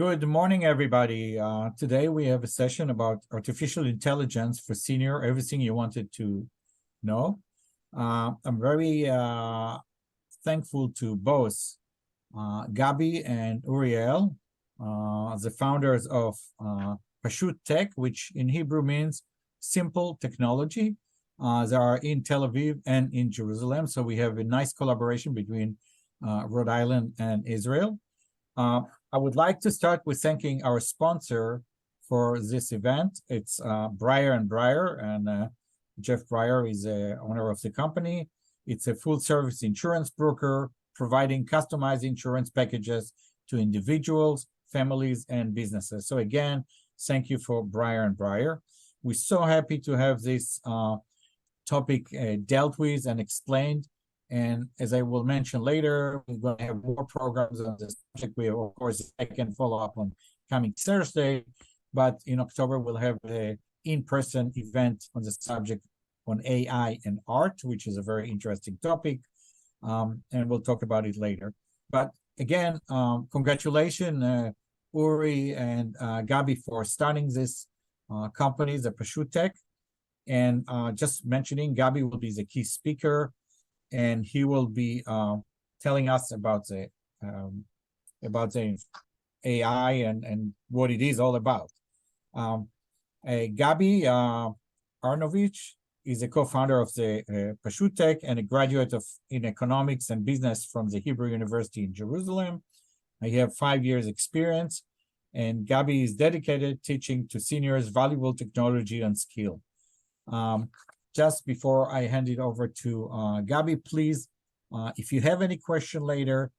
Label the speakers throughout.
Speaker 1: Good morning, everybody. Today we have a session about artificial intelligence for senior, everything you wanted to know. I'm very thankful to both Gabi and Uriel, the founders of Pashut Tech, which in Hebrew means simple technology. They are in Tel Aviv and in Jerusalem, so we have a nice collaboration between Rhode Island and Israel. I would like to start with thanking our sponsor for this event. It's Breyer & Breyer, and Jeff Breyer is the owner of the company. It's a full-service insurance broker providing customized insurance packages to individuals, families, and businesses. So again, thank you for Breyer & Breyer. We're so happy to have this topic dealt with and explained. And as I will mention later, we're going to have more programs on this subject. We, of course, I can follow up on coming Thursday, but in October, we'll have an in-person event on the subject on AI and art, which is a very interesting topic, and we'll talk about it later. But again, congratulations, Uri and Gabi, for starting this company, the Pashut Tech. And just mentioning, Gabi will be the key speaker, and he will be telling us about the AI and what it is all about. Gabi Arnovich is a co-founder of the Pashut Tech and a graduate in economics and business from the Hebrew University in Jerusalem. He have 5 years experience, and Gabi is dedicated teaching to seniors valuable technology and skill. Just before I hand it over to Gabi, please, if you have any question later,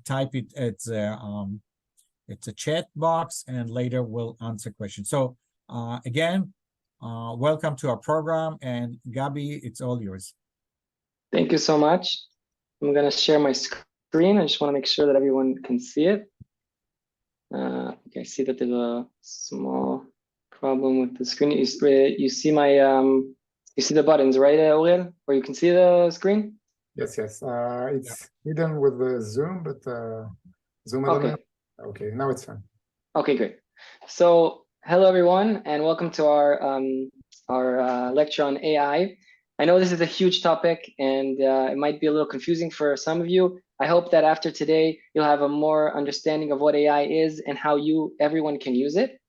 Speaker 1: type it at the chat box, and later we'll answer questions. So again, welcome to our program, and Gabi, it's all yours.
Speaker 2: Thank you so much. I'm going to share my screen. I just want to make sure that everyone can see it. Okay, I see that there's a small problem with the screen. You see my you see the buttons, right, Uriel? Where you can see the screen?
Speaker 3: Yes. It's hidden with the Zoom, but Zoom.
Speaker 2: Okay.
Speaker 3: Okay, now it's fine.
Speaker 2: Okay, great. So, hello everyone, and welcome to our lecture on AI. I know this is a huge topic, and it might be a little confusing for some of you. I hope that after today, you'll have a more understanding of what AI is and how everyone can use it.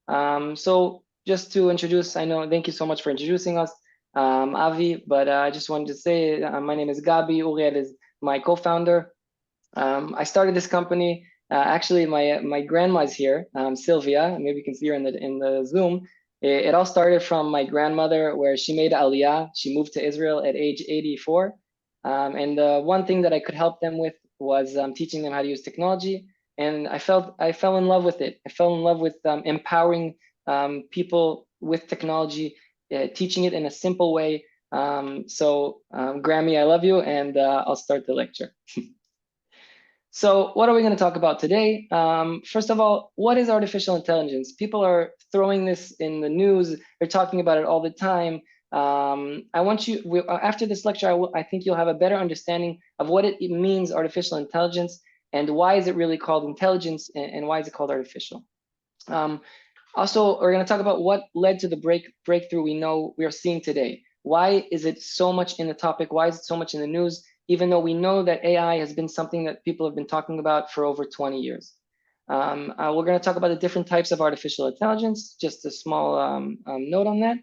Speaker 2: So, just to introduce, thank you so much for introducing us. Avi, but I just wanted to say my name is Gabi. Uriel is my co-founder. I started this company. Actually, my grandma's here, Sylvia. Maybe you can see her in the Zoom. It all started from my grandmother, where she made Aliyah. She moved to Israel at age 84, and the one thing that I could help them with was teaching them how to use technology. And I fell in love with it. I fell in love with empowering people with technology. Teaching it in a simple way. Grammy, I love you, and I'll start the lecture. So what are we going to talk about today? First of all, what is artificial intelligence? People are throwing this in the news. They're talking about it all the time. I want you, after this lecture, I think you'll have a better understanding of what it means, artificial intelligence, and why is it really called intelligence, and why is it called artificial? Also, we're going to talk about what led to the breakthrough we are seeing today. Why is it so much in the topic? Why is it so much in the news? Even though we know that AI has been something that people have been talking about for over 20 years. We're going to talk about the different types of artificial intelligence, just a small note on that.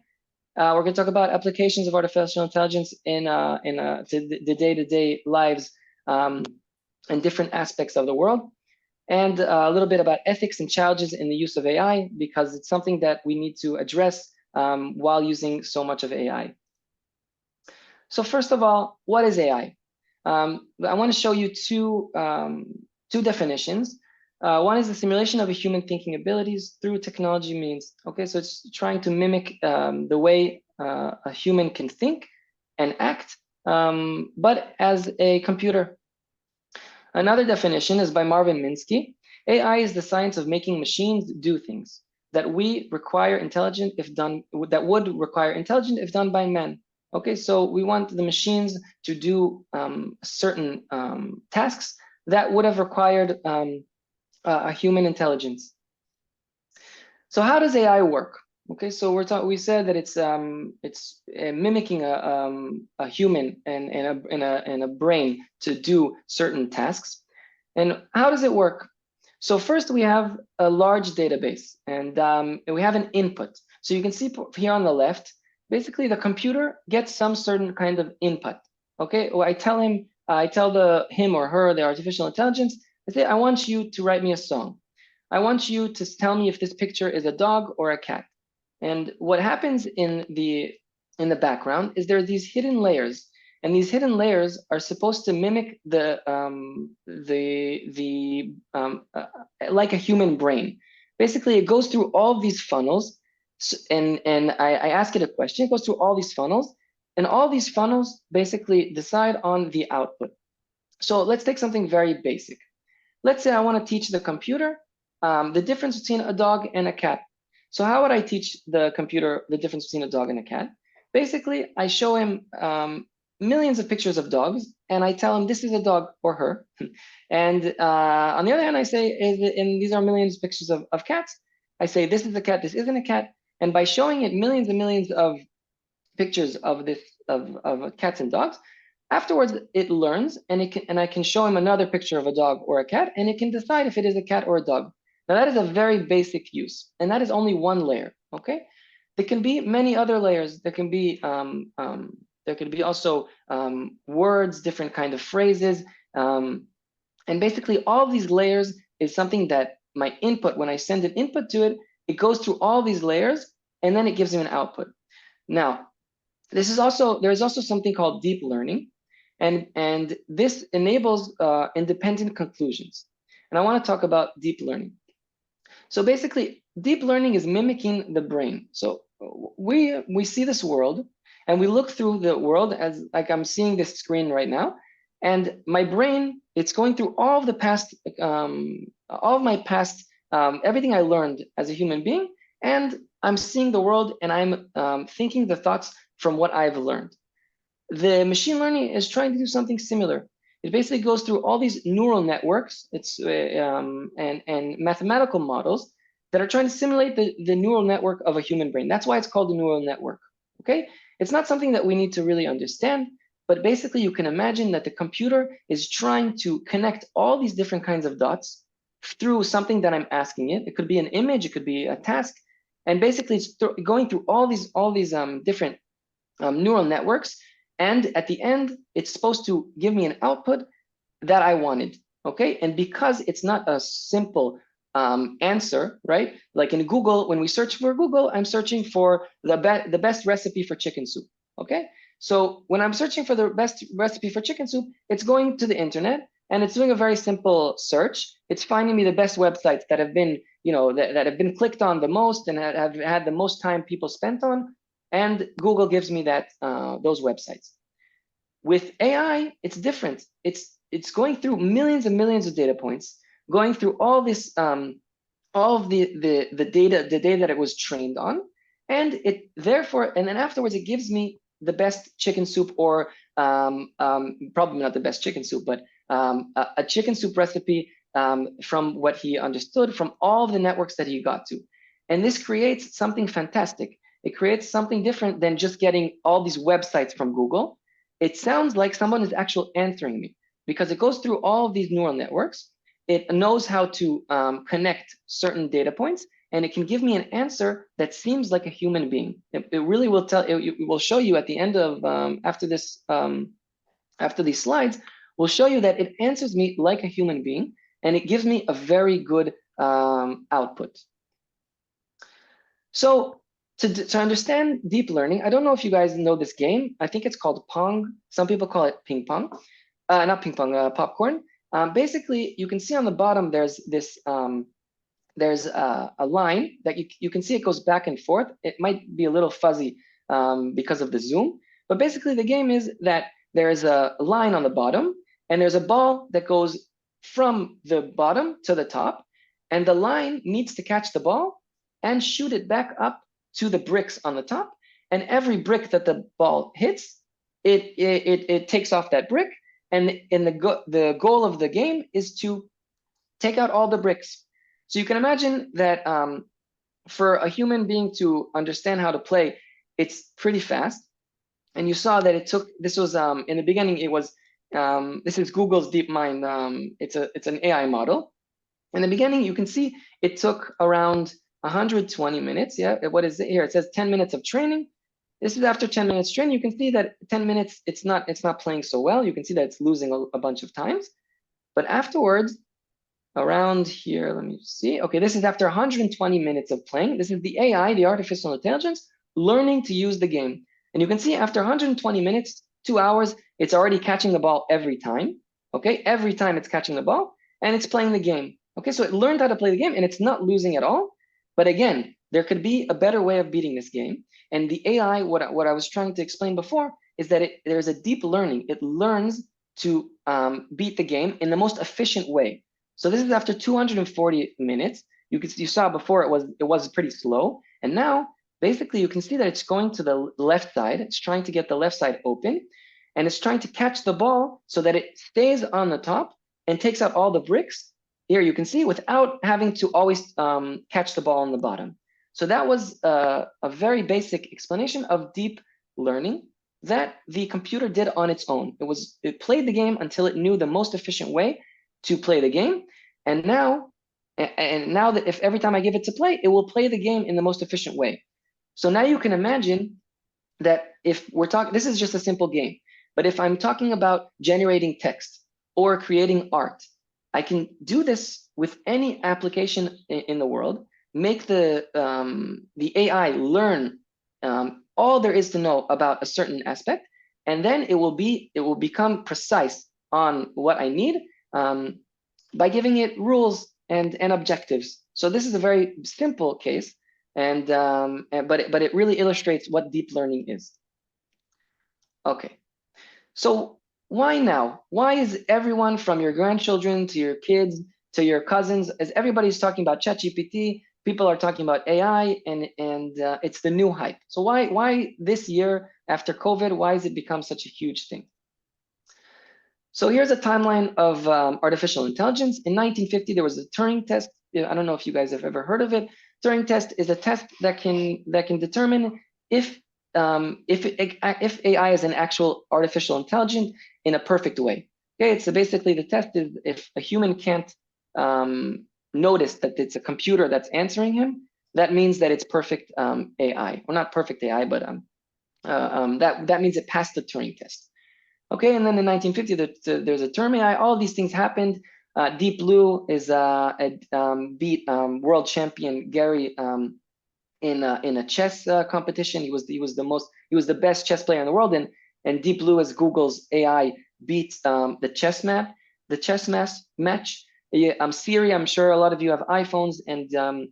Speaker 2: We're going to talk about applications of artificial intelligence in the day-to-day lives in different aspects of the world. And a little bit about ethics and challenges in the use of AI, because it's something that we need to address while using so much of AI. So first of all, what is AI? I want to show you two definitions. One is the simulation of a human thinking abilities through technology means. Okay, so it's trying to mimic the way a human can think and act, but as a computer. Another definition is by Marvin Minsky. AI is the science of making machines do things that would require intelligent if done by men. Okay, so we want the machines to do certain tasks that would have required a human intelligence. So how does AI work? Okay, so we said that it's mimicking a human and a brain to do certain tasks. And how does it work? So first we have a large database, and we have an input. So you can see here on the left, basically the computer gets some certain kind of input. Okay, well, I tell him or her, the artificial intelligence, I say, I want you to write me a song. I want you to tell me if this picture is a dog or a cat. And what happens in the background is there are these hidden layers, and these hidden layers are supposed to mimic like a human brain. Basically, it goes through all these funnels, and I ask it a question. It goes through all these funnels, and all these funnels basically decide on the output. So let's take something very basic. Let's say I want to teach the computer the difference between a dog and a cat. So how would I teach the computer the difference between a dog and a cat? Basically, I show him millions of pictures of dogs, and I tell him this is a dog or her. And on the other hand, I say, and these are millions of pictures of cats. I say this is a cat, this isn't a cat. And by showing it millions and millions of pictures of cats and dogs, afterwards it learns, and I can show him another picture of a dog or a cat, and it can decide if it is a cat or a dog. Now that is a very basic use, and that is only one layer. Okay, there can be many other layers. There can be also words, different kind of phrases, and basically all of these layers is something that my input, when I send an input to it, it goes through all these layers, and then it gives me an output. Now, there is also something called deep learning, and this enables independent conclusions. And I want to talk about deep learning. So basically, deep learning is mimicking the brain. So we see this world, and we look through the world as like I'm seeing this screen right now, and my brain, it's going through all of the past, all of my past, everything I learned as a human being, and I'm seeing the world, and I'm thinking the thoughts from what I've learned. The machine learning is trying to do something similar. It basically goes through all these neural networks, and mathematical models that are trying to simulate the neural network of a human brain. That's why it's called a neural network. Okay, it's not something that we need to really understand, but basically you can imagine that the computer is trying to connect all these different kinds of dots through something that I'm asking it. It could be an image, it could be a task, and basically it's going through all these different neural networks. And at the end, it's supposed to give me an output that I wanted, okay? And because it's not a simple answer, right? Like in Google, when we search for Google, I'm searching for the best recipe for chicken soup, okay? So when I'm searching for the best recipe for chicken soup, it's going to the internet, and it's doing a very simple search. It's finding me the best websites that have been, that have been clicked on the most and have had the most time people spent on. And Google gives me those websites. With AI, it's different. It's going through millions and millions of data points, going through all this, all of the data that it was trained on, and then afterwards it gives me the best chicken soup, or probably not the best chicken soup, but a chicken soup recipe from what he understood from all of the networks that he got to, and this creates something fantastic. It creates something different than just getting all these websites from Google. It sounds like someone is actually answering me, because it goes through all of these neural networks. It knows how to connect certain data points, and it can give me an answer that seems like a human being. It really will it will show you at the end of after these slides, will show you that it answers me like a human being, and it gives me a very good output. So to understand deep learning, I don't know if you guys know this game. I think it's called Pong. Some people call it ping pong. Not ping pong, popcorn. Basically, you can see on the bottom, there's this, there's a line that you can see it goes back and forth. It might be a little fuzzy because of the zoom, but basically the game is that there's a line on the bottom, and there's a ball that goes from the bottom to the top, and the line needs to catch the ball and shoot it back up to the bricks on the top. And every brick that the ball hits, it takes off that brick. And the goal of the game is to take out all the bricks. So you can imagine that for a human being to understand how to play, it's pretty fast. And you saw that it took, this was in the beginning, it was, this is Google's DeepMind. It's an AI model. In the beginning, you can see it took around 120 minutes. Yeah, what is it here? It says 10 minutes of training. This is after 10 minutes training. You can see that 10 minutes, it's not playing so well. You can see that it's losing a bunch of times. But afterwards, around here, let me see. Okay, this is after 120 minutes of playing. This is the AI, the artificial intelligence, learning to use the game. And you can see after 120 minutes, 2 hours, it's already catching the ball every time. Okay, every time it's catching the ball and it's playing the game. Okay, so it learned how to play the game and it's not losing at all. But again, there could be a better way of beating this game. And the AI, what I was trying to explain before, is that there's a deep learning. It learns to beat the game in the most efficient way. So this is after 240 minutes. You saw before it was pretty slow, and now basically you can see that it's going to the left side. It's trying to get the left side open, and it's trying to catch the ball so that it stays on the top and takes out all the bricks. Here you can see without having to always catch the ball on the bottom. So that was a very basic explanation of deep learning that the computer did on its own. It played the game until it knew the most efficient way to play the game. And now that if every time I give it to play, it will play the game in the most efficient way. So now you can imagine that if we're talking, this is just a simple game, but if I'm talking about generating text or creating art, I can do this with any application in the world, make the AI learn all there is to know about a certain aspect, and then it will become precise on what I need by giving it rules and objectives. So this is a very simple case, but it really illustrates what deep learning is. Okay, so why now? Why is everyone from your grandchildren to your kids to your cousins, as everybody's talking about ChatGPT, people are talking about AI, and it's the new hype. So why this year after COVID, why has it become such a huge thing? So here's a timeline of artificial intelligence. In 1950, there was a Turing test. I don't know if you guys have ever heard of it. Turing test is a test that can determine if AI is an actual artificial intelligence in a perfect way. Okay, so basically the test is if a human can't notice that it's a computer that's answering him, that means that it's perfect AI. Well, not perfect AI, but that means it passed the Turing test. Okay, and then in 1950, there's a term AI. All these things happened. Deep Blue is beat world champion Gary in a chess competition. He was the best chess player in the world, and Deep Blue, as Google's AI, beats the chess match. Siri, I'm sure a lot of you have iPhones, and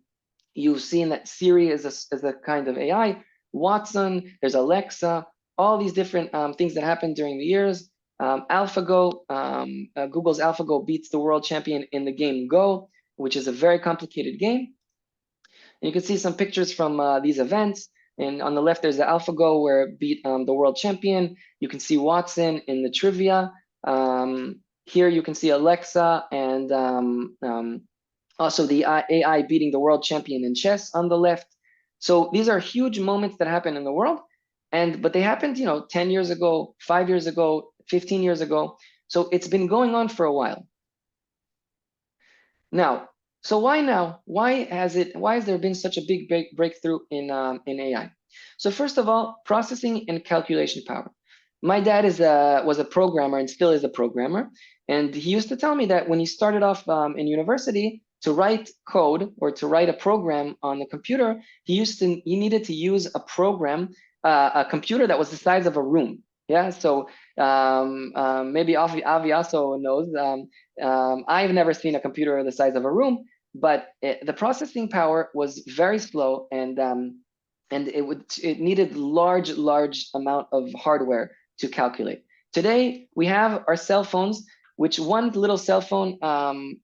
Speaker 2: you've seen that Siri is a kind of AI. Watson, there's Alexa, all these different things that happened during the years. AlphaGo, Google's AlphaGo beats the world champion in the game Go, which is a very complicated game. And you can see some pictures from these events. And on the left, there's the AlphaGo where it beat the world champion. You can see Watson in the trivia. Here you can see Alexa and also the AI beating the world champion in chess on the left. So these are huge moments that happen in the world. But they happened, 10 years ago, 5 years ago, 15 years ago. So it's been going on for a while. Now, so why now? Why has there been such a big breakthrough in AI? So first of all, processing and calculation power. My dad was a programmer and still is a programmer. And he used to tell me that when he started off in university, to write code or to write a program on the computer, he needed to use a program, a computer that was the size of a room. Yeah, so maybe Avi also knows. I've never seen a computer the size of a room, but the processing power was very slow, and it needed large amount of hardware to calculate. Today we have our cell phones, which one little cell phone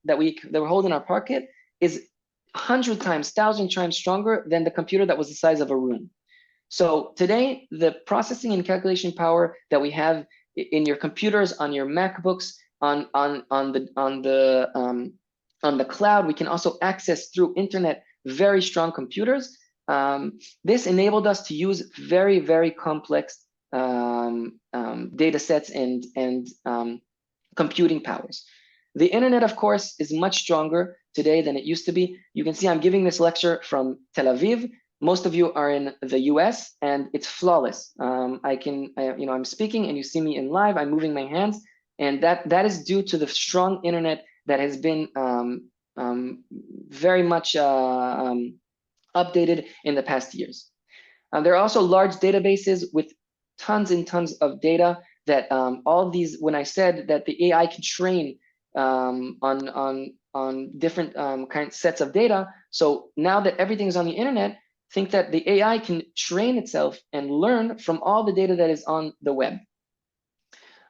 Speaker 2: that we hold in our pocket is 100 times, 1,000 times stronger than the computer that was the size of a room. So today, the processing and calculation power that we have in your computers, on your MacBooks, on the on the cloud. We can also access through internet very strong computers. This enabled us to use very, very complex data sets and computing powers. The internet, of course, is much stronger today than it used to be. You can see I'm giving this lecture from Tel Aviv. Most of you are in the US, and it's flawless. I'm speaking and you see me in live, I'm moving my hands, and that is due to the strong internet that has been very much updated in the past years. There are also large databases with tons and tons of data that all these, when I said that the AI can train on different sets of data, so now that everything's on the internet, think that the AI can train itself and learn from all the data that is on the web.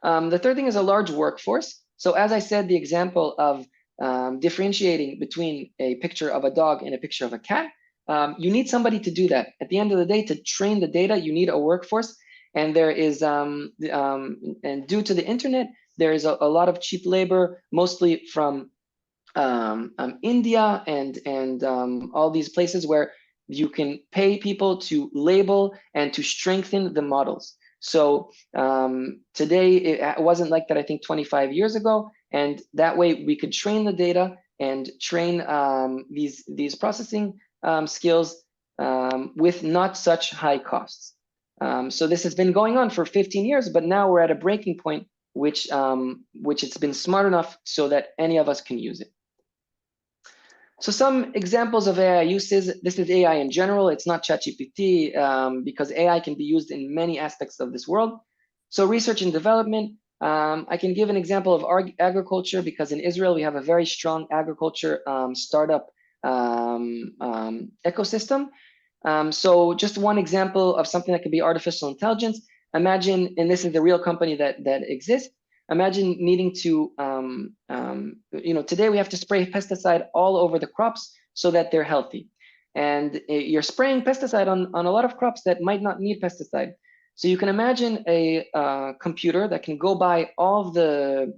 Speaker 2: The third thing is a large workforce. So as I said, the example of differentiating between a picture of a dog and a picture of a cat, you need somebody to do that. At the end of the day, to train the data, you need a workforce. And there is, and due to the internet, there is a lot of cheap labor, mostly from India and all these places where you can pay people to label and to strengthen the models. So today, it wasn't like that, I think 25 years ago. And that way we could train the data and train these processing skills with not such high costs. So this has been going on for 15 years, but now we're at a breaking point, which it's been smart enough so that any of us can use it. So some examples of AI uses. This is AI in general. It's not ChatGPT because AI can be used in many aspects of this world. So research and development. I can give an example of agriculture because in Israel, we have a very strong agriculture startup ecosystem. So just one example of something that could be artificial intelligence. Imagine, and this is the real company that exists. Imagine needing to, today we have to spray pesticide all over the crops so that they're healthy. And you're spraying pesticide on a lot of crops that might not need pesticide. So you can imagine a computer that can go by all of the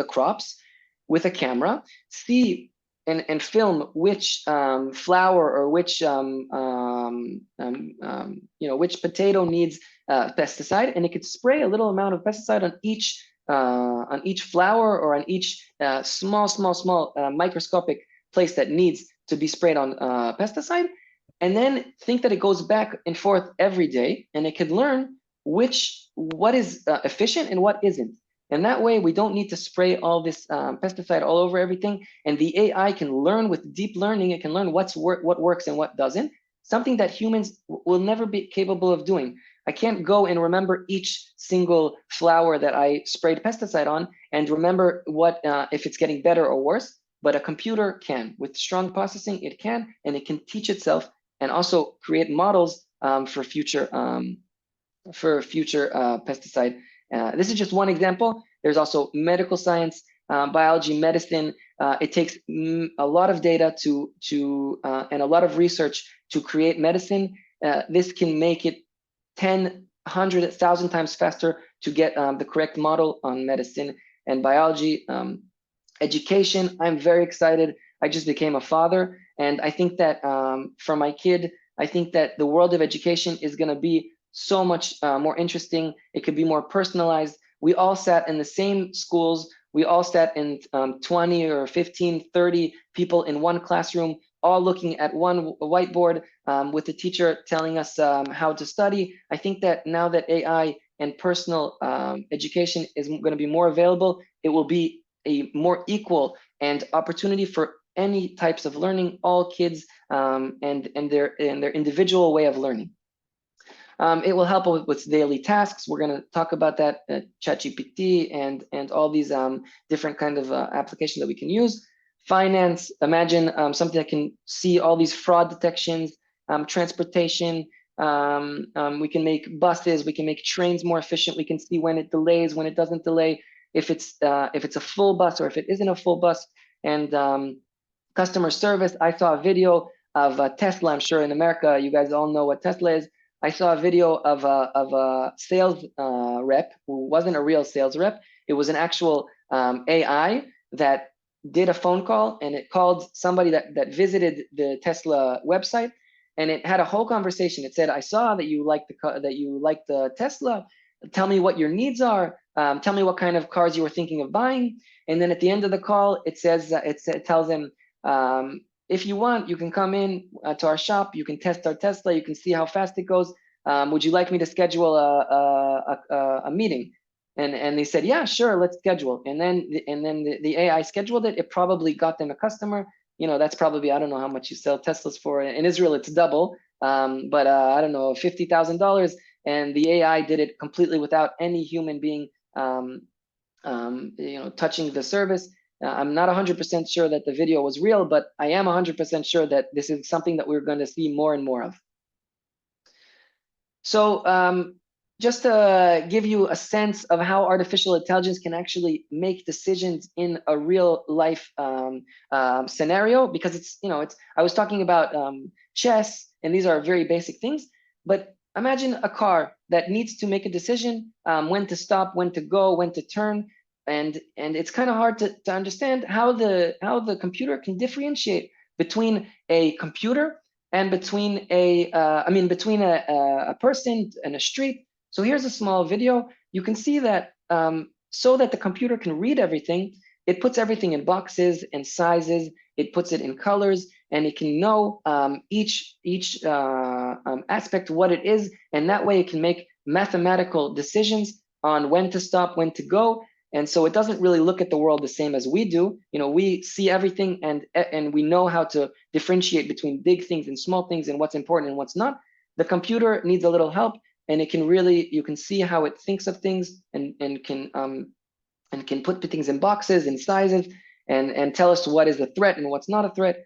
Speaker 2: crops with a camera, see and film which flower or which which potato needs pesticide, and it could spray a little amount of pesticide on each flower or on each small microscopic place that needs to be sprayed on pesticide, and then think that it goes back and forth every day, and it could learn what is efficient and what isn't. And that way, we don't need to spray all this pesticide all over everything. And the AI can learn with deep learning. It can learn what works and what doesn't. Something that humans will never be capable of doing. I can't go and remember each single flower that I sprayed pesticide on and remember what if it's getting better or worse. But a computer can. With strong processing, it can, and it can teach itself and also create models for future pesticide. This is just one example. There's also medical science, biology, medicine. It takes a lot of data and a lot of research to create medicine. This can make it 10, 100, 1,000 times faster to get the correct model on medicine and biology. Education, I'm very excited. I just became a father, and I think that for my kid, I think that the world of education is going to be so much more interesting. It could be more personalized. We all sat in the same schools. We all sat in 20 or 15, 30 people in one classroom, all looking at one whiteboard with the teacher telling us how to study. I think that now that AI and personal education is going to be more available, it will be a more equal and opportunity for any types of learning, all kids and their individual way of learning. It will help with daily tasks. We're going to talk about that, ChatGPT and all these different kind of applications that we can use. Finance, imagine something that can see all these fraud detections, transportation. We can make buses, we can make trains more efficient. We can see when it delays, when it doesn't delay, if it's a full bus or if it isn't a full bus. And customer service, I saw a video of Tesla. I'm sure in America, you guys all know what Tesla is. I saw a video of a sales rep who wasn't a real sales rep. It was an actual AI that did a phone call, and it called somebody that visited the Tesla website, and it had a whole conversation. It said, "I saw that you like the Tesla. Tell me what your needs are. Tell me what kind of cars you were thinking of buying." And then at the end of the call, it says, it tells them, if you want, you can come in to our shop. You can test our Tesla. You can see how fast it goes. Would you like me to schedule a meeting? And they said, yeah, sure, let's schedule. And then the AI scheduled it. It probably got them a customer. That's probably, I don't know how much you sell Teslas for. In Israel, it's double, but I don't know, $50,000. And the AI did it completely without any human being, touching the service. I'm not 100% sure that the video was real, but I am 100% sure that this is something that we're going to see more and more of. So just to give you a sense of how artificial intelligence can actually make decisions in a real life scenario, because I was talking about chess, and these are very basic things, but imagine a car that needs to make a decision, when to stop, when to go, when to turn, and it's kind of hard to understand how the computer can differentiate between a computer and between a person and a street. So here's a small video. You can see that so that the computer can read everything, it puts everything in boxes and sizes. It puts it in colors, and it can know each aspect of what it is, and that way it can make mathematical decisions on when to stop, when to go. And so it doesn't really look at the world the same as we do. We see everything, and we know how to differentiate between big things and small things, and what's important and what's not. The computer needs a little help, and you can see how it thinks of things, and can put things in boxes and sizes, and tell us what is a threat and what's not a threat.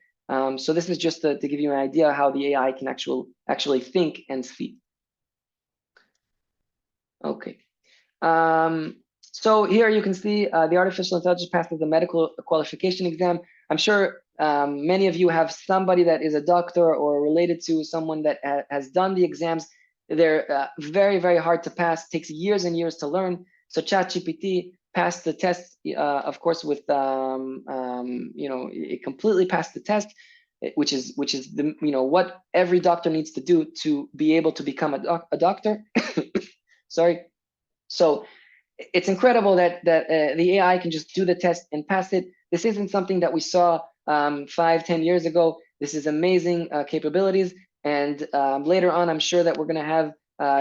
Speaker 2: So this is just to give you an idea how the AI can actually think and speak. Okay. So here you can see the artificial intelligence passes the medical qualification exam. I'm sure many of you have somebody that is a doctor or related to someone that has done the exams. They're very, very hard to pass. Takes years and years to learn. So ChatGPT passed the test, of course, with it completely passed the test, which is what every doctor needs to do to be able to become a doctor. Sorry. So it's incredible that the AI can just do the test and pass it. This isn't something that we saw 5-10 years ago. This is amazing capabilities. And later on, I'm sure that we're going to have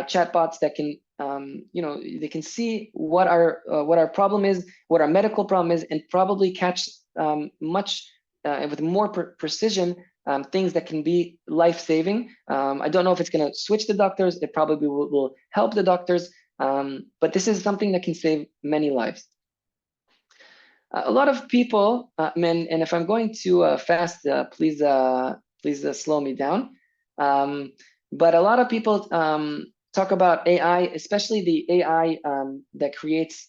Speaker 2: chatbots that can, they can see what our problem is, what our medical problem is, and probably catch with more precision things that can be life-saving. I don't know if it's going to switch the doctors. It probably will help the doctors. But this is something that can save many lives. A lot of people, and if I'm going too fast, please slow me down. But a lot of people talk about AI, especially the AI that creates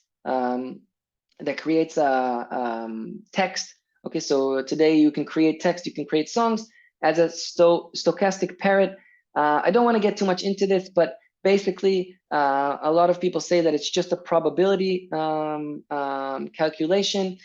Speaker 2: text. Okay, so today you can create text, you can create songs as a stochastic parrot. I don't want to get too much into this, but basically, a lot of people say that it's just a probability calculation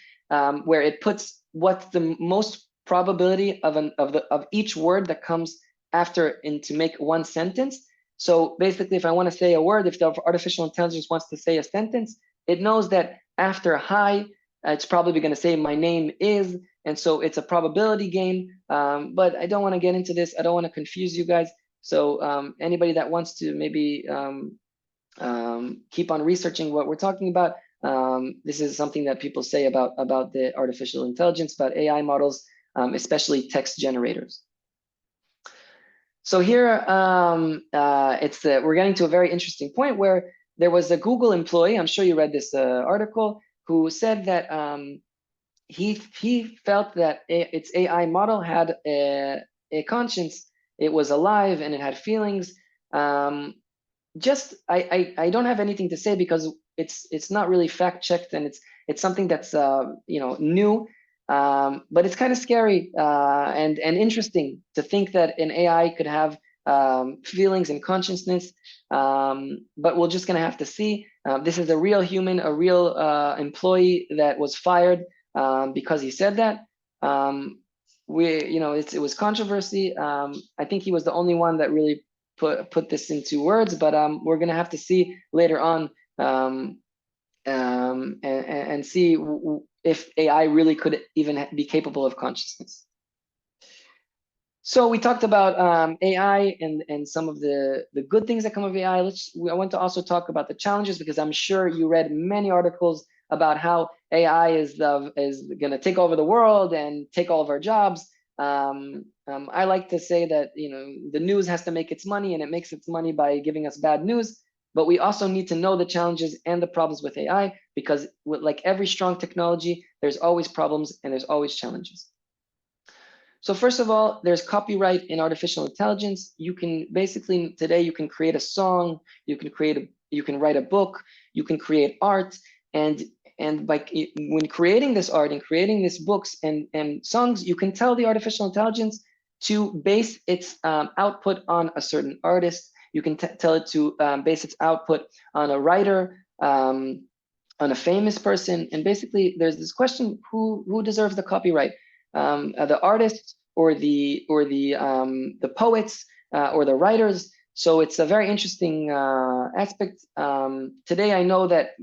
Speaker 2: where it puts what's the most probability of each word that comes after to make one sentence. So basically, if I want to say a word, if the artificial intelligence wants to say a sentence, it knows that after hi, it's probably going to say my name is, and so it's a probability game. But I don't want to get into this. I don't want to confuse you guys. So anybody that wants to maybe keep on researching what we're talking about, this is something that people say about the artificial intelligence, about AI models, especially text generators. So here we're getting to a very interesting point where there was a Google employee, I'm sure you read this article, who said that he felt that its AI model had a conscience. It was alive and it had feelings. I don't have anything to say because it's not really fact checked, and it's something that's new, but it's kind of scary and interesting to think that an AI could have feelings and consciousness. But we're just gonna have to see. This is a real human, a real employee that was fired because he said that. It was controversy. I think he was the only one that really put this into words, but we're gonna have to see later on and see if AI really could even be capable of consciousness. So we talked about AI and some of the good things that come of AI. I want to also talk about the challenges, because I'm sure you read many articles about how AI is going to take over the world and take all of our jobs. I like to say that the news has to make its money, and it makes its money by giving us bad news. But we also need to know the challenges and the problems with AI, because like every strong technology, there's always problems and there's always challenges. So first of all, there's copyright in artificial intelligence. You can basically today you can create a song, you can write a book, you can create art, and when creating this art and creating these books and songs, you can tell the artificial intelligence to base its output on a certain artist. You can tell it to base its output on a writer, on a famous person, and basically there's this question: who deserves the copyright? The artists or the poets or the writers. So it's a very interesting aspect. Today I know that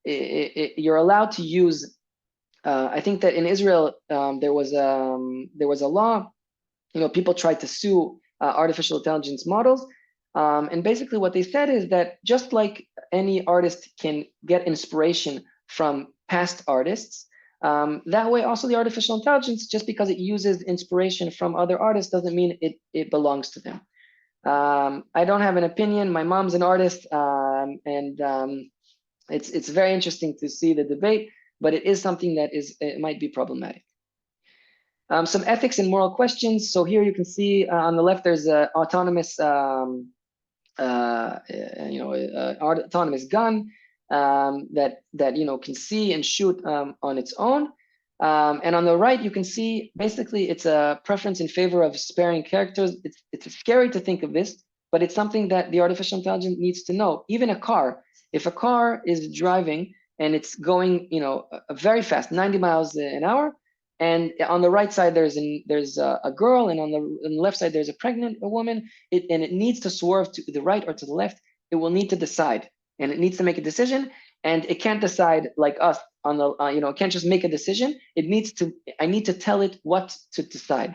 Speaker 2: you're allowed to use. I think that in Israel there was a law. People tried to sue artificial intelligence models, and basically what they said is that just like any artist can get inspiration from past artists, that way also the artificial intelligence, just because it uses inspiration from other artists, doesn't mean it belongs to them. I don't have an opinion. My mom's an artist, and it's very interesting to see the debate, but it is something that it might be problematic. Some ethics and moral questions. So here you can see on the left there's an autonomous autonomous gun that can see and shoot on its own. And on the right, you can see basically it's a preference in favor of sparing characters. It's scary to think of this, but it's something that the artificial intelligence needs to know. Even a car, if a car is driving and it's going, very fast, 90 miles an hour, and on the right side there's a girl, and on the left side there's a pregnant woman, and it needs to swerve to the right or to the left. It will need to decide, and it needs to make a decision, and it can't decide like us on the it can't just make a decision. I need to tell it what to decide.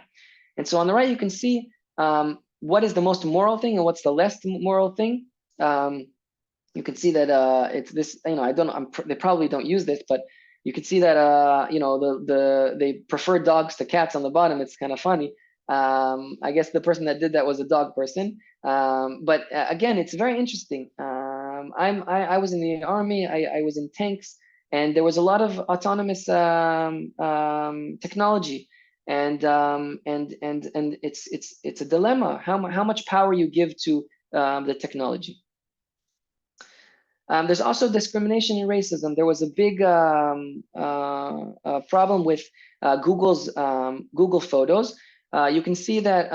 Speaker 2: And so on the right you can see what is the most moral thing and what's the less moral thing. You can see that it's this. They probably don't use this, but you can see that they prefer dogs to cats on the bottom. It's kind of funny. I guess the person that did that was a dog person. But again, it's very interesting. I was in the army. I was in tanks, and there was a lot of autonomous technology, and it's a dilemma how much power you give to the technology. There's also discrimination and racism. There was a big problem with Google's Google Photos. You can see that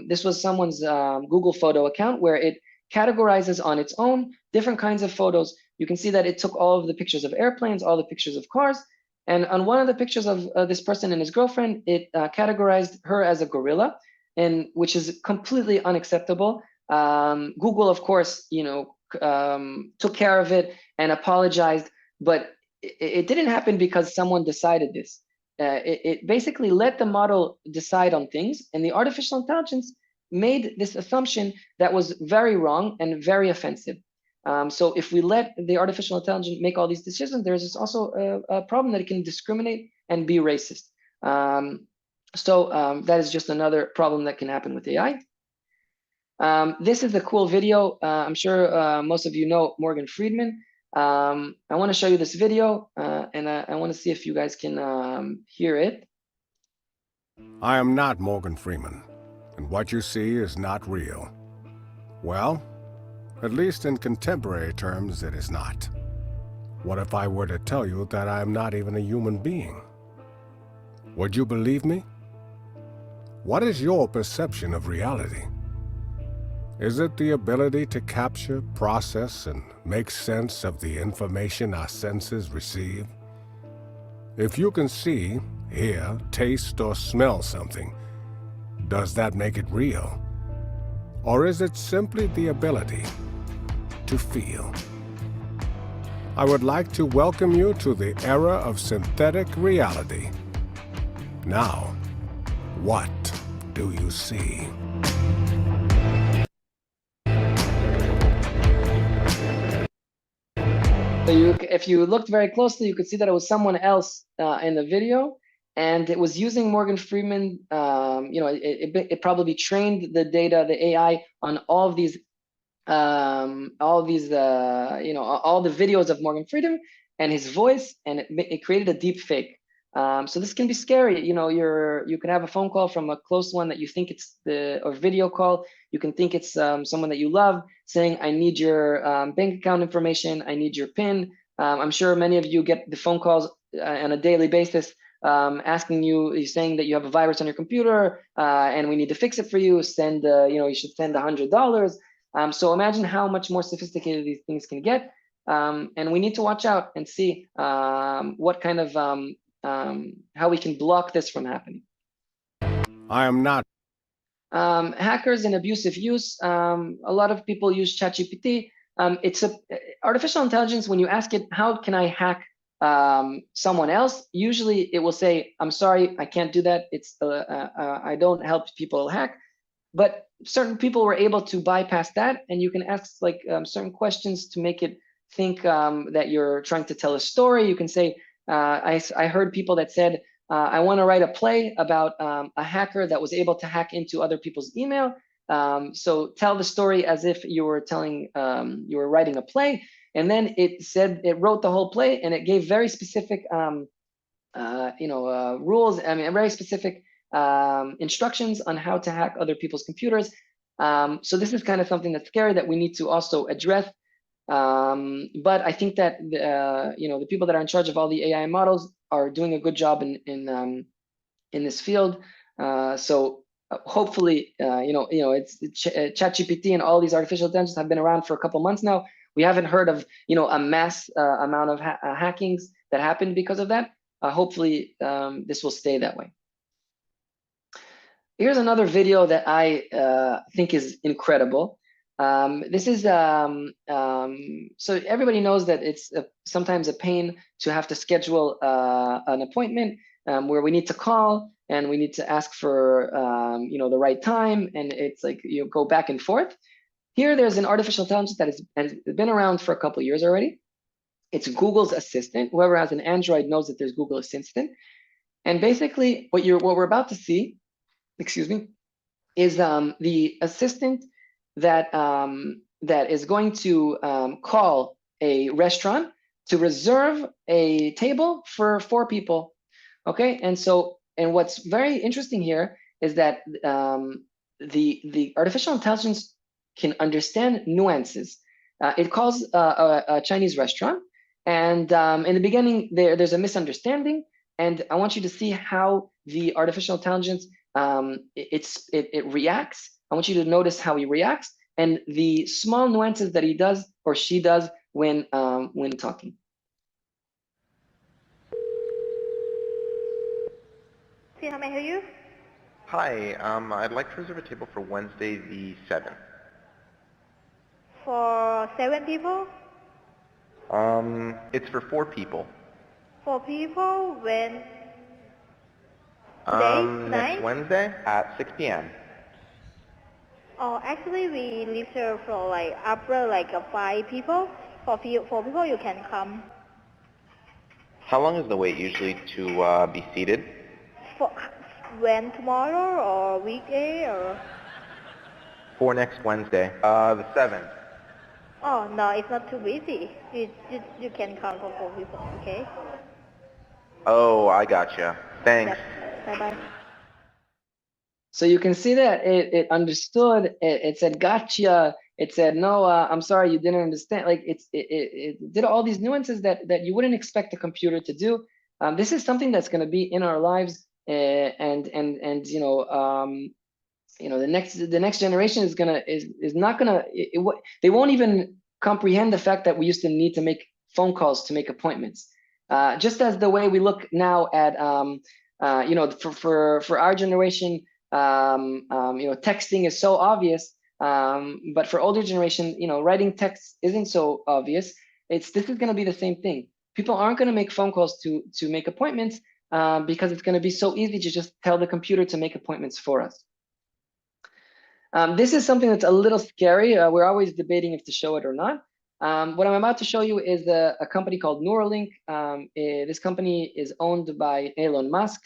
Speaker 2: this was someone's Google photo account where it categorizes on its own different kinds of photos. You can see that it took all of the pictures of airplanes, all the pictures of cars, and on one of the pictures of this person and his girlfriend, it categorized her as a gorilla, and which is completely unacceptable. Google, of course, took care of it and apologized, but it didn't happen because someone decided this. It basically let the model decide on things, and the artificial intelligence made this assumption that was very wrong and very offensive. So if we let the artificial intelligence make all these decisions, there's also a problem that it can discriminate and be racist. That is just another problem that can happen with AI. This is a cool video. I'm sure most of you know Morgan Freeman. I want to show you this video, and I want to see if you guys can hear it.
Speaker 4: I am not Morgan Freeman, and what you see is not real. Well, at least in contemporary terms, it is not. What if I were to tell you that I am not even a human being? Would you believe me? What is your perception of reality? Is it the ability to capture, process, and make sense of the information our senses receive? If you can see, hear, taste, or smell something, does that make it real? Or is it simply the ability to feel? I would like to welcome you to the era of synthetic reality. Now, what do you see?
Speaker 2: So if you looked very closely, you could see that it was someone else in the video, and it was using Morgan Freeman. It probably trained the data, the AI, on all the videos of Morgan Freeman and his voice, and it created a deep fake. So this can be scary. You can have a phone call from a close one that you think it's or video call. You can think it's someone that you love saying, "I need your bank account information. I need your PIN." I'm sure many of you get the phone calls on a daily basis asking you, saying that you have a virus on your computer and we need to fix it for you. Send, you should send $100. So imagine how much more sophisticated these things can get. And we need to watch out and see what kind of how we can block this from happening.
Speaker 4: I am not.
Speaker 2: Hackers and abusive use. A lot of people use ChatGPT. It's artificial intelligence. When you ask it, how can I hack someone else? Usually it will say, "I'm sorry, I can't do that. I don't help people hack." But certain people were able to bypass that, and you can ask certain questions to make it think that you're trying to tell a story. You can say, I heard people that said, I want to write a play about a hacker that was able to hack into other people's email. So tell the story as if you were you were writing a play. And then it wrote the whole play, and it gave very specific rules. I mean, very specific instructions on how to hack other people's computers. So this is kind of something that's scary that we need to also address. But I think that the people that are in charge of all the AI models are doing a good job in this field. So hopefully, it's ChatGPT and all these artificial intelligence have been around for a couple months now. We haven't heard of a mass amount of hackings that happened because of that. Hopefully, this will stay that way. Here's another video that I think is incredible. This is so everybody knows that it's sometimes a pain to have to schedule an appointment where we need to call and we need to ask for the right time, and it's like you go back and forth. Here, there's an artificial intelligence that has been around for a couple of years already. It's Google's assistant. Whoever has an Android knows that there's Google Assistant, and basically what we're about to see, excuse me, is the assistant that is going to call a restaurant to reserve a table for 4 people. Okay, and what's very interesting here is that the artificial intelligence can understand nuances. It calls a Chinese restaurant, and in the beginning there's a misunderstanding, and I want you to see how the artificial intelligence it reacts. I want you to notice how he reacts and the small nuances that he does or she does when talking.
Speaker 5: See, how may I help you?
Speaker 6: Hi, I'd like to reserve a table for Wednesday the 7th.
Speaker 5: For 7 people?
Speaker 6: It's for 4 people.
Speaker 5: 4 people when? Today?
Speaker 6: Next Wednesday at 6 p.m.
Speaker 5: Oh, actually we reserve for after 5 people. For 4 people you can come.
Speaker 6: How long is the wait usually to be seated?
Speaker 5: For when, tomorrow or weekday or?
Speaker 6: For next Wednesday, the 7th.
Speaker 5: Oh no, it's not too busy. You can come for 4 people, okay?
Speaker 6: Oh, I gotcha. Thanks.
Speaker 5: Bye bye.
Speaker 2: So you can see that it understood. It said gotcha. It said no. I'm sorry, you didn't understand. Like it did all these nuances that you wouldn't expect a computer to do. This is something that's going to be in our lives, and the next generation is not gonna. They won't even comprehend the fact that we used to need to make phone calls to make appointments. Just as the way we look now at, you know, for our generation, you know, texting is so obvious, but for older generation, you know, writing text isn't so obvious. This is going to be the same thing. People aren't going to make phone calls to make appointments because it's going to be so easy to just tell the computer to make appointments for us. This is something that's a little scary. We're always debating if to show it or not. What I'm about to show you is a company called Neuralink. This company is owned by Elon Musk,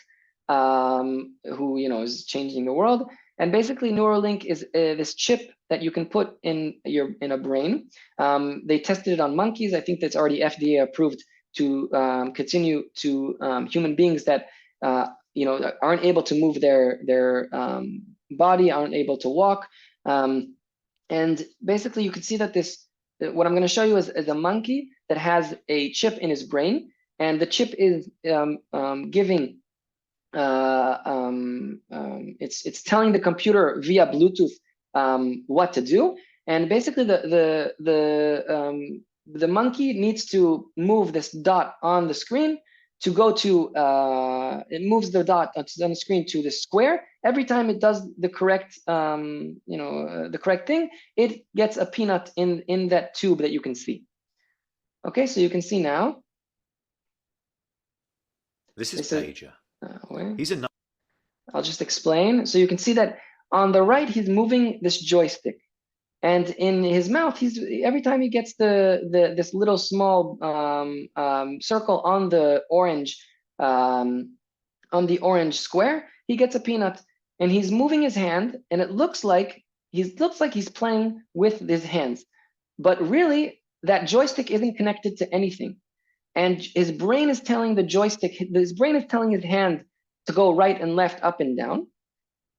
Speaker 2: who, you know, is changing the world. And basically, Neuralink is this chip that you can put in a brain. They tested it on monkeys. I think that's already FDA approved to continue to human beings that you know, aren't able to move their body, aren't able to walk. And basically, you can see that what I'm going to show you is a monkey that has a chip in his brain, and the chip is giving it's telling the computer via Bluetooth what to do. And basically, the monkey needs to move this dot on the screen to go to it moves the dot on the screen to the square. Every time it does the correct you know, the correct thing, it gets a peanut in that tube that you can see. Okay, so you can see now.
Speaker 7: This is Pager. He's a.
Speaker 2: I'll just explain. So you can see that on the right, he's moving this joystick, and in his mouth, every time he gets this little small circle on the orange square, he gets a peanut, and he's moving his hand, and it looks like he's playing with his hands, but really that joystick isn't connected to anything, and his brain is telling the joystick, his brain is telling his hand to go right and left, up and down,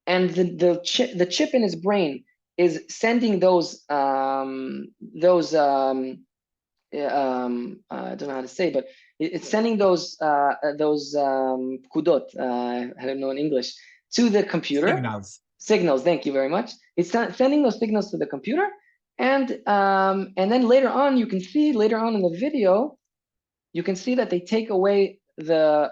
Speaker 2: and the chip in his brain is sending those I don't know how to say, but it's sending those kudot, I don't know in English, to the computer. Signals. Thank you very much. It's sending those signals to the computer, and then later on, you can see later on in the video, you can see that they take away the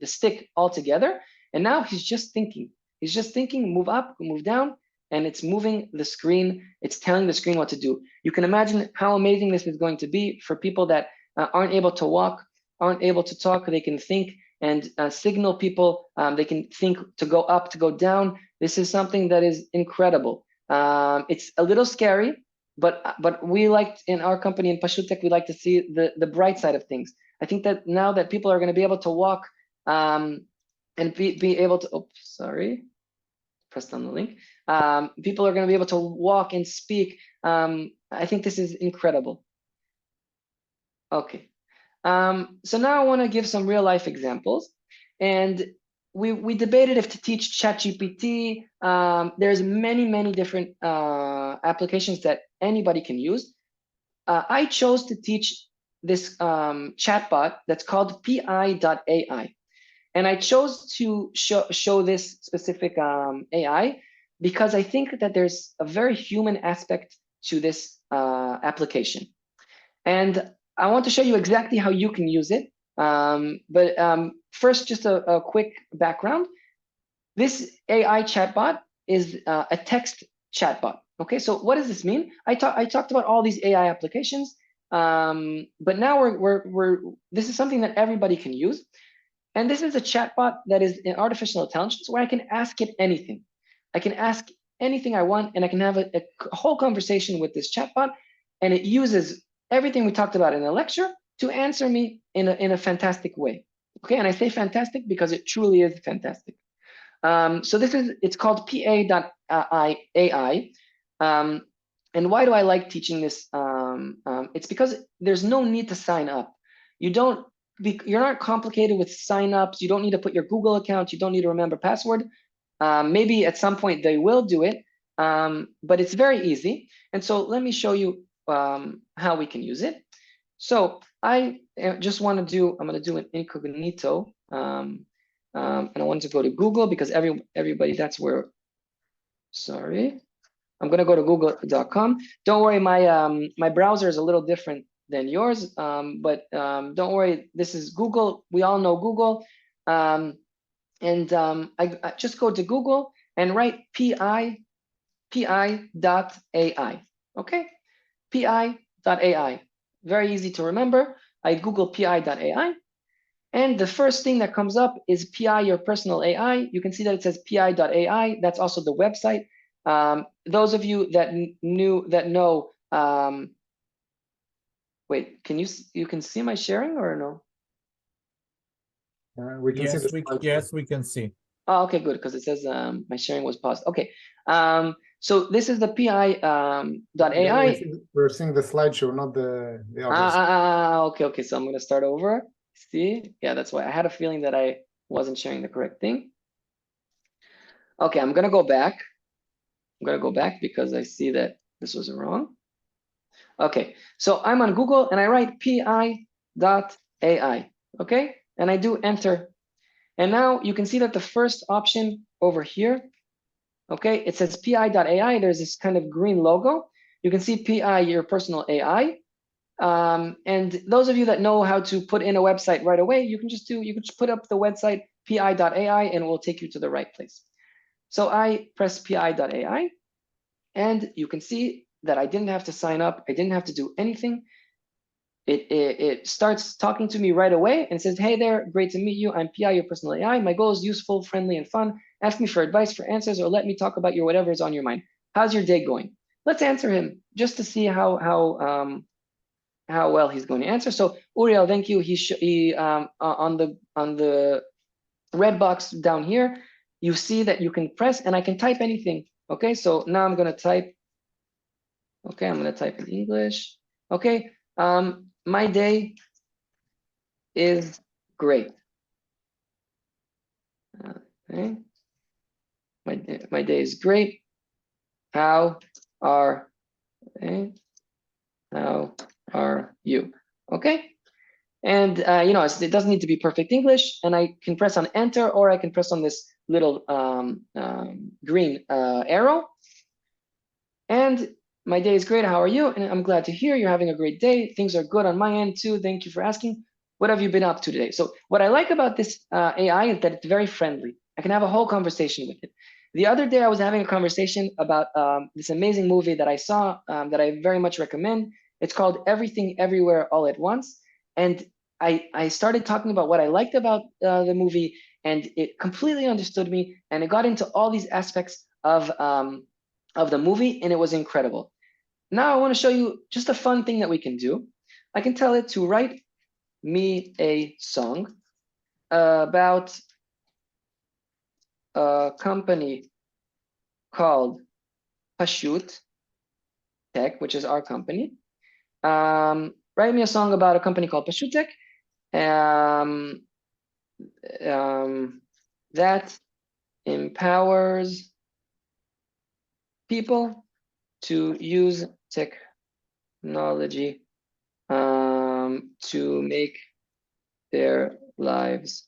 Speaker 2: stick altogether, and now he's just thinking. He's just thinking, move up, move down, and it's moving the screen. It's telling the screen what to do. You can imagine how amazing this is going to be for people that aren't able to walk, aren't able to talk. They can think and signal people. They can think to go up, to go down. This is something that is incredible. It's a little scary, but we like in our company in Pashutek, we like to see the bright side of things. I think that now that people are going to be able to walk and be able to, oh, sorry, pressed on the link. People are going to be able to walk and speak. I think this is incredible. Okay. So now I want to give some real life examples. And we debated if to teach ChatGPT. There's many different applications that anybody can use. I chose to teach this chatbot that's called pi.ai. And I chose to show this specific AI because I think that there's a very human aspect to this application. And I want to show you exactly how you can use it. But first, just a quick background. This AI chatbot is a text chatbot. Okay, so what does this mean? I talked about all these AI applications, but now this is something that everybody can use. And this is a chatbot that is in artificial intelligence where I can ask it anything. I can ask anything I want, and I can have a whole conversation with this chatbot, and it uses everything we talked about in the lecture to answer me in a fantastic way. Okay, and I say fantastic because it truly is fantastic. So it's called PA.ai. And why do I like teaching this? It's because there's no need to sign up. You're not complicated with signups. You don't need to put your Google account. You don't need to remember password. Maybe at some point they will do it, but it's very easy. And so let me show you how we can use it. So I just want to do, I'm going to do an incognito. And I want to go to Google because everybody, that's where, sorry. I'm going to go to google.com. Don't worry, my browser is a little different than yours, but don't worry, this is Google. We all know Google. I just go to Google and write pi.ai, okay? pi.ai, very easy to remember. I Google pi.ai, and the first thing that comes up is PI, your personal AI. You can see that it says pi.ai. That's also the website. Those of you that know, wait, you can see my sharing or no?
Speaker 3: We can see the slideshow.
Speaker 1: Yes, we can see.
Speaker 2: Oh, okay, good, because it says my sharing was paused. Okay, so this is the pi.ai.
Speaker 3: We're seeing the slideshow, not the others.
Speaker 2: Okay. So I'm going to start over. See, yeah, that's why I had a feeling that I wasn't sharing the correct thing. Okay, I'm going to go back. I'm going to go back because I see that this was wrong. Okay, so I'm on Google and I write pi.ai. Okay, and I do enter. And now you can see that the first option over here, okay, it says pi.ai. There's this kind of green logo. You can see pi, your personal AI. And those of you that know how to put in a website right away, you can just put up the website pi.ai and it will take you to the right place. So I press pi.ai and you can see that I didn't have to sign up. I didn't have to do anything. It starts talking to me right away and says, hey there, great to meet you. I'm PI, your personal AI. My goal is useful, friendly, and fun. Ask me for advice, for answers, or let me talk about your whatever is on your mind. How's your day going? Let's answer him just to see how well he's going to answer. So Uriel, thank you. He on the red box down here, you see that you can press and I can type anything. Okay, so now I'm going to type. Okay, I'm going to type in English. Okay, my day is great. Okay, my day is great. How are you? Okay, and it doesn't need to be perfect English, and I can press on enter or I can press on this little green arrow. And my day is great. How are you? And I'm glad to hear you're having a great day. Things are good on my end too. Thank you for asking. What have you been up to today? So what I like about this AI is that it's very friendly. I can have a whole conversation with it. The other day I was having a conversation about this amazing movie that I saw that I very much recommend. It's called Everything Everywhere All at Once. And I started talking about what I liked about the movie, and it completely understood me, and it got into all these aspects of the movie, and it was incredible. Now I want to show you just a fun thing that we can do. I can tell it to write me a song about a company called Pashut Tech, which is our company. Write me a song about a company called Pashut Tech that empowers people to use technology to make their lives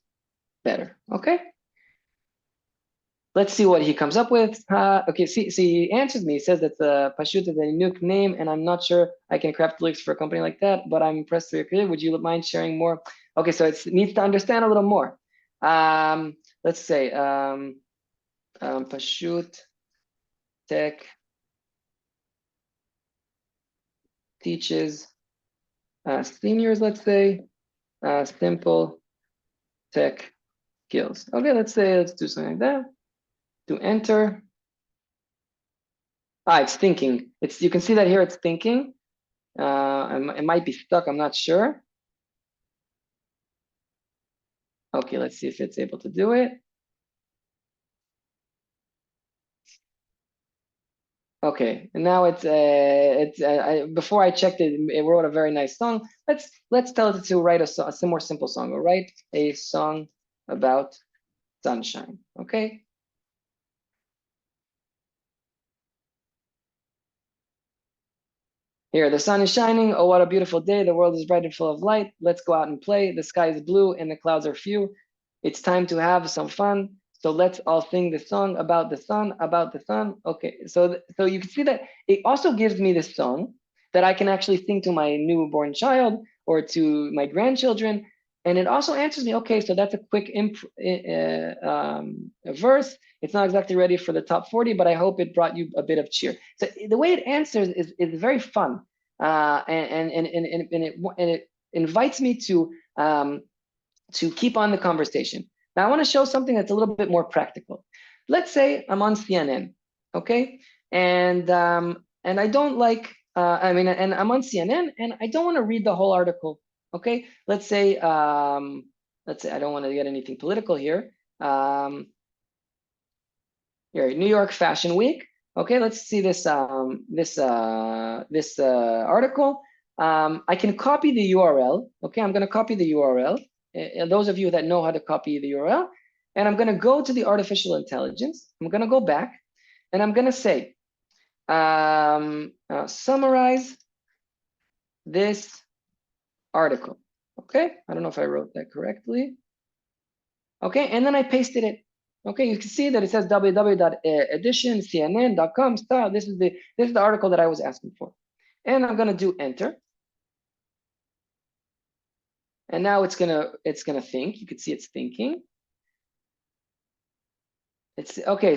Speaker 2: better. Okay, let's see what he comes up with. Okay, see, he answers me. He says that Pashut is a unique name, and I'm not sure I can craft lyrics for a company like that, but I'm impressed with your creative. Would you mind sharing more? Okay, so it needs to understand a little more. Let's say Pashut Tech teaches seniors, let's say, simple tech skills. Okay, let's do something like that. Do enter. It's thinking. You can see that here. It's thinking. It might be stuck. I'm not sure. Okay, let's see if it's able to do it. Okay, and now before I checked it, it wrote a very nice song. Let's tell it to write a more simple song. Or write a song about sunshine. Okay. Here, the sun is shining. Oh, what a beautiful day. The world is bright and full of light. Let's go out and play. The sky is blue and the clouds are few. It's time to have some fun. So let's all sing the song about the sun, about the sun. Okay, so you can see that it also gives me this song that I can actually sing to my newborn child or to my grandchildren. And it also answers me, okay, so that's a quick verse. It's not exactly ready for the top 40, but I hope it brought you a bit of cheer. So the way it answers is very fun. And it invites me to keep on the conversation. Now I want to show something that's a little bit more practical. Let's say I'm on CNN, okay? And I don't like, and I'm on CNN and I don't want to read the whole article, okay? Let's say I don't want to get anything political here. Here, New York Fashion Week. Okay, let's see this article. I can copy the URL. Okay, I'm going to copy the URL. Those of you that know how to copy the URL, and I'm going to go to the artificial intelligence. I'm going to go back, and I'm going to say, summarize this article. Okay, I don't know if I wrote that correctly. Okay, and then I pasted it. Okay, you can see that it says www.editioncnn.com style. This is the article that I was asking for, and I'm going to do enter. And now it's gonna think. You can see it's thinking. It's okay.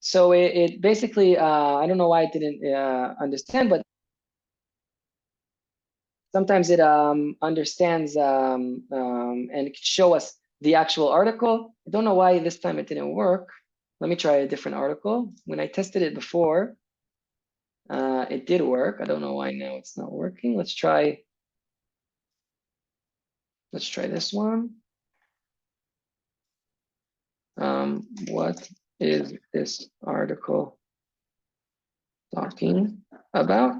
Speaker 2: So it basically I don't know why it didn't understand, but sometimes it understands and it can show us the actual article. I don't know why this time it didn't work. Let me try a different article. When I tested it before, it did work. I don't know why now it's not working. Let's try this one. What is this article talking about?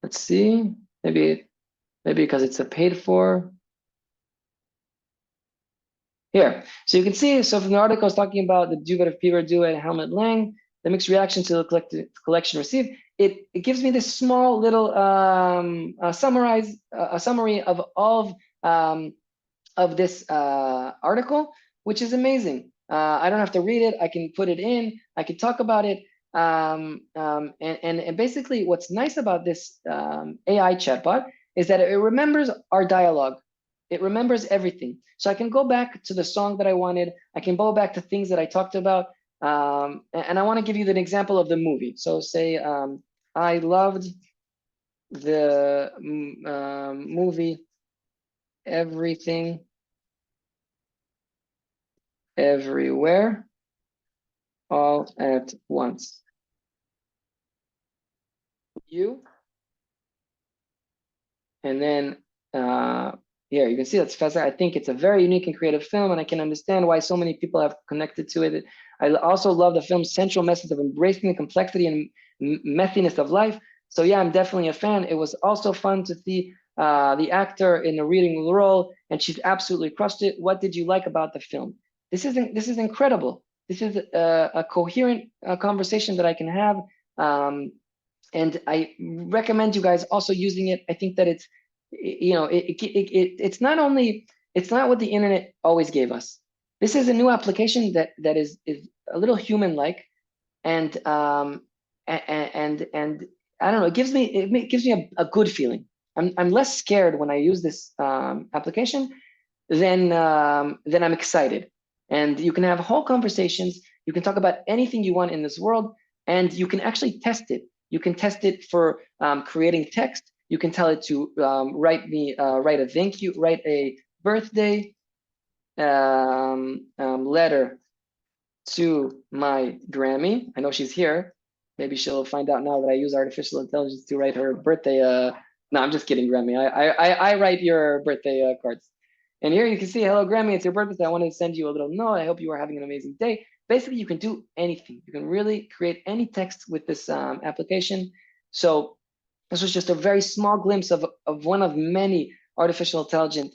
Speaker 2: Let's see. Maybe because it's a paid for. Here, so you can see. So from the article, it's talking about the derivative Peter do at Helmut Lang, the mixed reaction to the collection received. It gives me this small little summary of all of this article, which is amazing. I don't have to read it. I can put it in. I can talk about it. And basically, what's nice about this AI chatbot is that it remembers our dialogue. It remembers everything. So I can go back to the song that I wanted. I can go back to things that I talked about. And I want to give you an example of the movie. So say, I loved the movie Everything, Everywhere, All at Once. You. And then here, you can see that's fascinating. I think it's a very unique and creative film, and I can understand why so many people have connected to it. I also love the film's central message of embracing the complexity and messiness of life. So yeah, I'm definitely a fan. It was also fun to see the actor in the reading role, and she's absolutely crushed it. What did you like about the film? This is incredible. This is a coherent conversation that I can have, and I recommend you guys also using it. I think that it's, you know, it's not what the internet always gave us. This is a new application that is a little human-like, and I don't know. It gives me a good feeling. I'm less scared when I use this application than I'm excited. And you can have whole conversations. You can talk about anything you want in this world, and you can actually test it. You can test it for creating text. You can tell it to write a thank you, write a birthday letter to my Grammy. I know she's here. Maybe she'll find out now that I use artificial intelligence to write her birthday. No, I'm just kidding, Grammy. I write your birthday cards. And here you can see, hello, Grammy, it's your birthday. I wanted to send you a little note. I hope you are having an amazing day. Basically, you can do anything. You can really create any text with this application. So this was just a very small glimpse of one of many artificial intelligence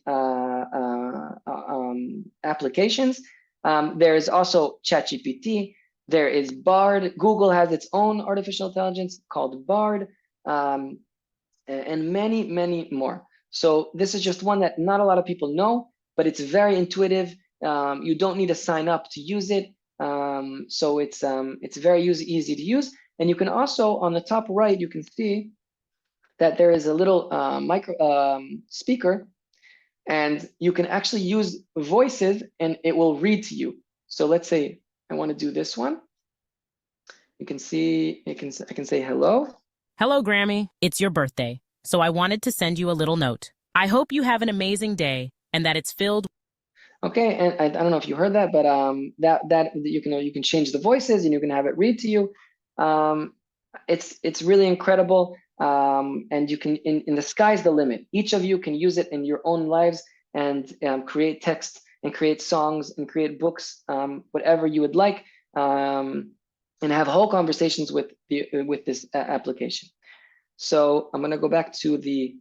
Speaker 2: applications. There is also ChatGPT. There is Bard. Google has its own artificial intelligence called Bard, and many, many more. So this is just one that not a lot of people know. but it's very intuitive. You don't need to sign up to use it. So it's very easy to use. And you can also, on the top right, you can see that there is a little speaker, and you can actually use voices and it will read to you. So let's say I want to do this one. You can see, I can say hello.
Speaker 8: Hello, Grammy. It's your birthday, so I wanted to send you a little note. I hope you have an amazing day and that it's filled.
Speaker 2: Okay, and I don't know if you heard that, but that you can change the voices and you can have it read to you. It's really incredible, and you can in the sky's the limit. Each of you can use it in your own lives and create text and create songs and create books, whatever you would like, and have whole conversations with this application. So I'm gonna go back to the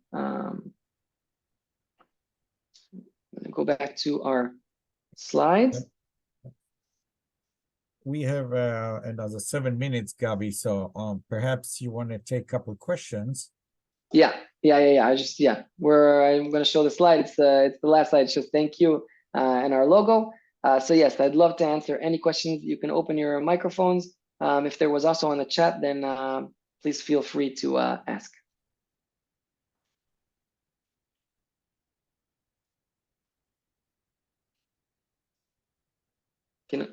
Speaker 2: go back to our slides.
Speaker 1: We have another 7 minutes, Gabi. So perhaps you want to take a couple questions.
Speaker 2: Yeah. I'm going to show the slide. It's the last slide. It's just thank you and our logo. So yes, I'd love to answer any questions. You can open your microphones. If there was also on the chat, then please feel free to ask.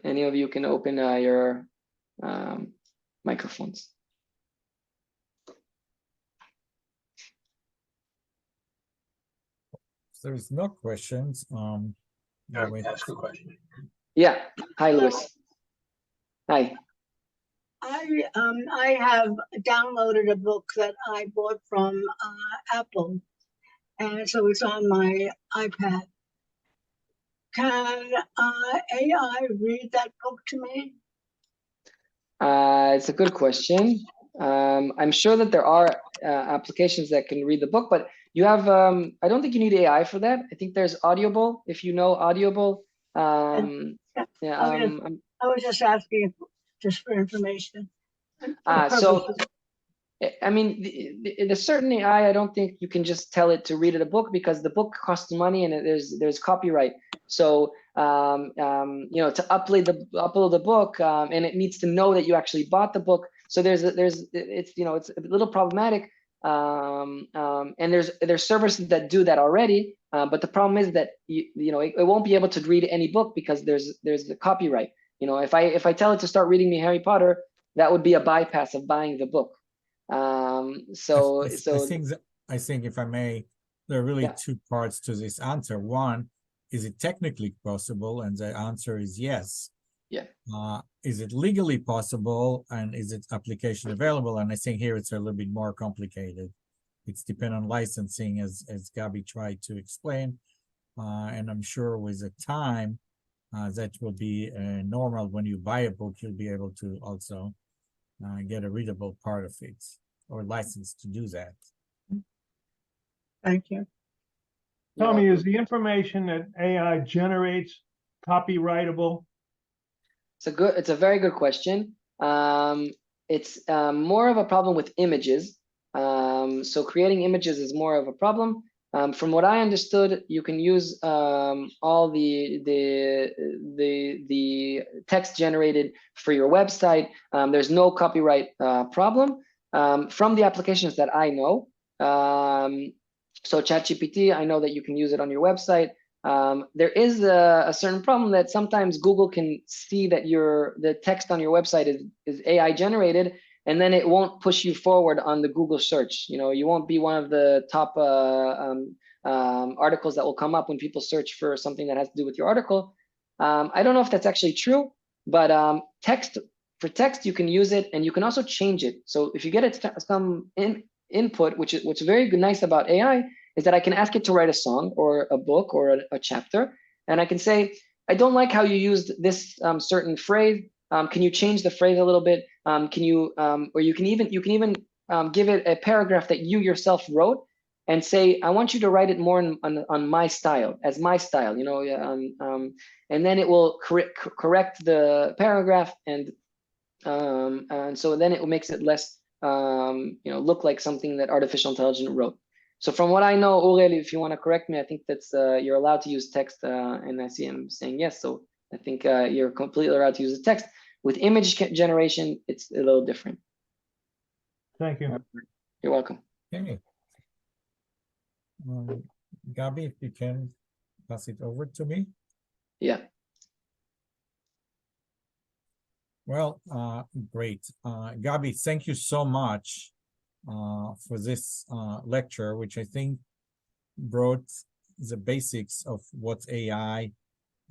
Speaker 2: Any of you can open your microphones.
Speaker 1: If there is no questions.
Speaker 9: Ask a question.
Speaker 2: Yeah. Hi, Louis. Hi.
Speaker 10: I have downloaded a book that I bought from Apple, and so it's on my iPad. Can AI read that book to me?
Speaker 2: It's a good question. I'm sure that there are applications that can read the book, but you have, I don't think you need AI for that. I think there's Audible, if you know Audible.
Speaker 10: I was just asking just for information.
Speaker 2: So, I mean, the certain AI, I don't think you can just tell it to read it a book, because the book costs money and there's copyright. So, to upload the book, and it needs to know that you actually bought the book. So it's a little problematic. And there's services that do that already. But the problem is that it won't be able to read any book because there's the copyright. If I tell it to start reading me Harry Potter, that would be a bypass of buying the book.
Speaker 1: I think if I may, there are really two parts to this answer. One, is it technically possible? And the answer is yes.
Speaker 2: Yeah.
Speaker 1: Is it legally possible? And is it application available? And I think here it's a little bit more complicated. It's dependent on licensing, as Gabi tried to explain. And I'm sure with the time, that will be normal. When you buy a book, you'll be able to also get a readable part of it, or license to do that.
Speaker 10: Thank you.
Speaker 9: Tommy, is the information that AI generates copyrightable?
Speaker 2: It's a very good question. It's more of a problem with images. So creating images is more of a problem. From what I understood, you can use all the text generated for your website. There's no copyright problem from the applications that I know. So ChatGPT, I know that you can use it on your website. There is a certain problem that sometimes Google can see that the text on your website is AI generated, and then it won't push you forward on the Google search. You won't be one of the top articles that will come up when people search for something that has to do with your article. I don't know if that's actually true, but for text, you can use it, and you can also change it. So if you get some input, what's very nice about AI is that I can ask it to write a song or a book or a chapter, and I can say, I don't like how you used this certain phrase. Can you change the phrase a little bit? Can you, or you can even give it a paragraph that you yourself wrote, and say, I want you to write it more on my style, as my style, and then it will correct the paragraph, and so then it makes it less, look like something that artificial intelligence wrote. So from what I know, Uriel, if you want to correct me, I think that's you're allowed to use text, and I see him saying yes. So I think you're completely allowed to use the text. With image generation, it's a little different.
Speaker 9: Thank you.
Speaker 2: You're welcome.
Speaker 1: Okay. Gabi, if you can pass it over to me.
Speaker 2: Yeah.
Speaker 1: Well, great. Gabi, thank you so much for this lecture, which I think brought the basics of what's AI.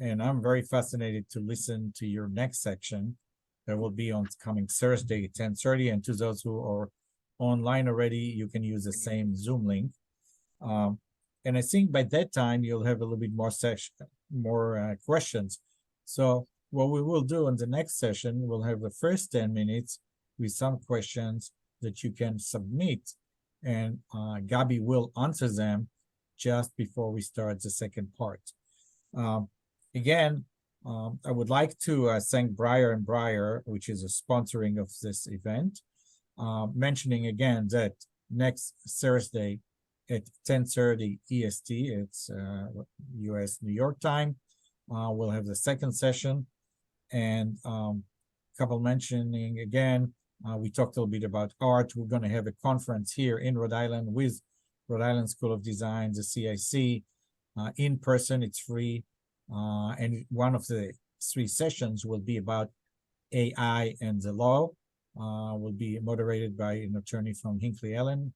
Speaker 1: And I'm very fascinated to listen to your next section that will be on coming Thursday at 10:30. And to those who are online already, you can use the same Zoom link. And I think by that time, you'll have a little bit more questions. So what we will do in the next session, we'll have the first 10 minutes with some questions that you can submit, and Gabi will answer them just before we start the second part. Again, I would like to thank Breyer and Breyer, which is a sponsoring of this event, mentioning again that next Thursday at 10:30 EST, it's US New York time, we'll have the second session. And couple mentioning again, we talked a little bit about art. We're going to have a conference here in Rhode Island with Rhode Island School of Design, the CIC, in person. It's free. And one of the 3 sessions will be about AI and the law. Will be moderated by an attorney from Hinckley Allen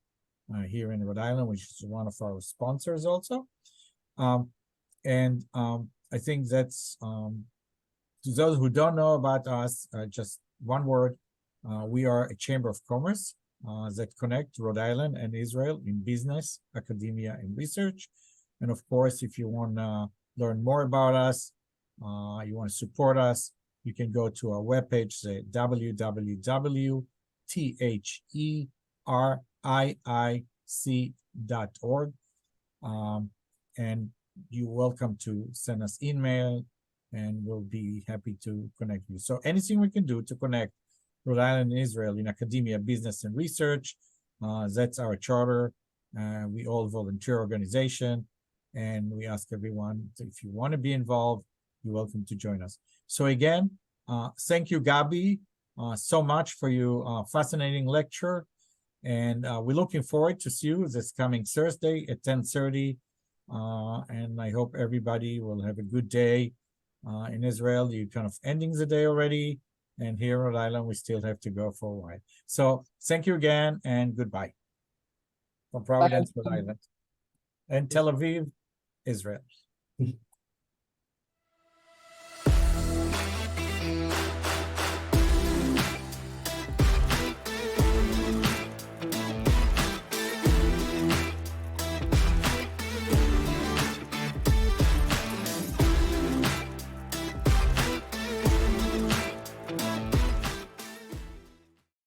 Speaker 1: here in Rhode Island, which is one of our sponsors also. I think that's, to those who don't know about us, just one word, we are a chamber of commerce that connect Rhode Island and Israel in business, academia, and research. And of course, if you want to learn more about us, you want to support us, you can go to our webpage, say www.theriic.org. And you're welcome to send us email, and we'll be happy to connect you. So anything we can do to connect Rhode Island and Israel in academia, business, and research, that's our charter. We all volunteer organization, and we ask everyone, if you want to be involved, you're welcome to join us. So again, thank you, Gabi, so much for your fascinating lecture. And we're looking forward to see you this coming Thursday at 10:30. And I hope everybody will have a good day. In Israel, you're kind of ending the day already. And here in Rhode Island, we still have to go for a while. So thank you again, and goodbye. From Providence, Rhode Island. And Tel Aviv, Israel.